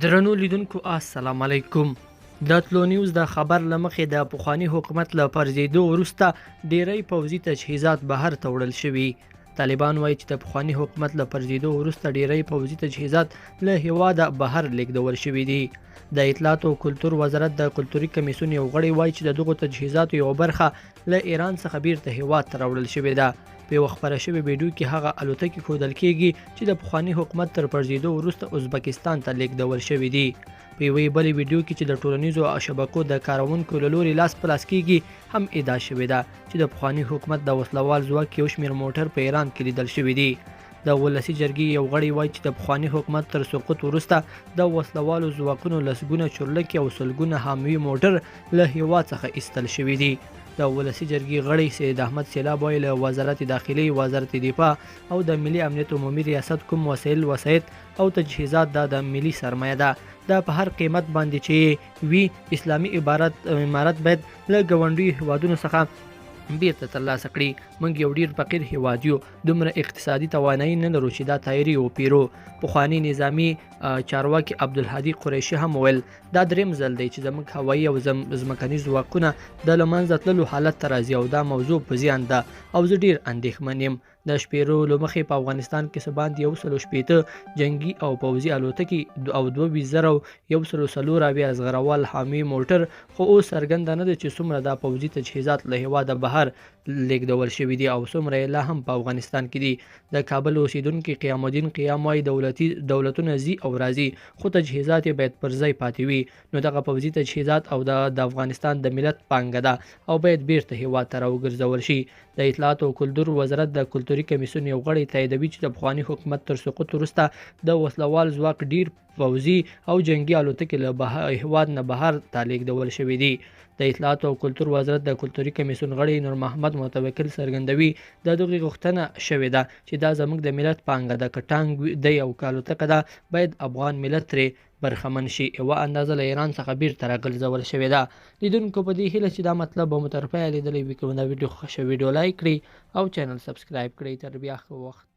درنو لیدونکو السلام علیکم. د تلو نیوز د خبر لمخې د پخوانی حکومت له پرځېدو وروسته ډیری پوځي تجهیزات بهر ته وړل شوي. طالبان وایي چې د پخوانی حکومت له پرځېدو وروسته ډیری پوځي تجهیزات له هیواده بهر لیږدول شوي دي. د اطلاعات او کلتور وزارت د کلتوري کمیسیون یو غړی وایي چې د دغو تجهیزاتو یو برخه له ایران څخه بیرته هیواد ته راوړل شوې ده. په یوه خپره شوې ویډیو کې هغه الوتکې ښودل کېږي چې د پخواني حکومت تر پرځېدو وروسته ازبکستان ته لیږدول شوي دي. په یوې بلې ویډیو کې چې د ټولنیزو شبکو د کاروونکو له لوري لاس په لاس کېږي هم ادعا شوې ده چې د پخواني حکومت د وسلوال ځواک یو شمېر موټر په ایران کې لیدل شوي دي. د ولسي جرګې یو غړی وایي چې د پخواني حکومت تر سقوط وروسته د وسلوالو ځواکونو لسګونه چورلکې او سلګونه حاموي موټر له هیواد څخه ایستل شوي دي. د ولسي جرګې غړی سید احمد سیلاب وایي له وزارت داخلي، وزارت دفاع او د ملي امنیت عمومي ریاست کوم وسایل او تجهیزات د ملي سرمایه ده. دا په هر قیمت باندې چې وي اسلامي امارت باید له ګاونډیو هیوادونو څخه بیرته ترلاسه کړي. موږ یو ډیر فقیر هیواد یو، دومره اقتصادي توانایي نه لرو چې دا تایري وپیرو. پخواني نظامي چارواکي عبدالهادي قریشي هم ویل دا دریم ځل دی چې زموږ هوایي او ځمکني ځواکونه د له منځه تللو حالت ته راځي او دا موضوع په زیان ده او زه ډیر اندېښمن یم. د شپېرو له مخې په افغانستان کې څه باندې 160 جنګي او پوځي الوتکې او 2140 زغروال حامي موټر، خو اوس څرګنده نه ده چې څومره دا پوځي تجهیزات له هیواده بهر لیږدول شوي دي او څومره یې لا هم په افغانستان کې دي. د کابل اوسیدونکي قیام الدین قیام وایي دولتونه ځي او راځي خو تجهیزات یې باید پر ځای پاتې وي. نو دغه پوځي تجهیزات او د افغانستان د ملت پانګه ده او باید بیرته هیواد ته راوګرځول شي. د اطلاعات او کلتور وزارت د کلتوري کمیسیون یو غړی تاییدوي چې د پخواني حکومت تر سقوط وروسته د وسلوال ځواک ډیر پوځي او جنګي الوتکې له هیواد نه بهر ته لیږدول شوي دي. د اطلاعات او کلتور وزارت د کلتوري کمیسیون غړی نور محمد متوکل څرګندوي د دغې غوښتنه شوې ده چې دا زموږ د ملت پانګه ده، که ټانک دی او که الوتکه ده باید افغان ملت ترې برخمن شي. یوه اندازه له ایران څخه بیرته راګرځول شوې ده. لیدونکو په دې هیله چې دا مطلب به مو تر پایه لیدلی وي، که دا ویډیو خوښه ویډیو لایک کړئ او چینل سبسکرایب کړئ. تر بیا ښه وخت.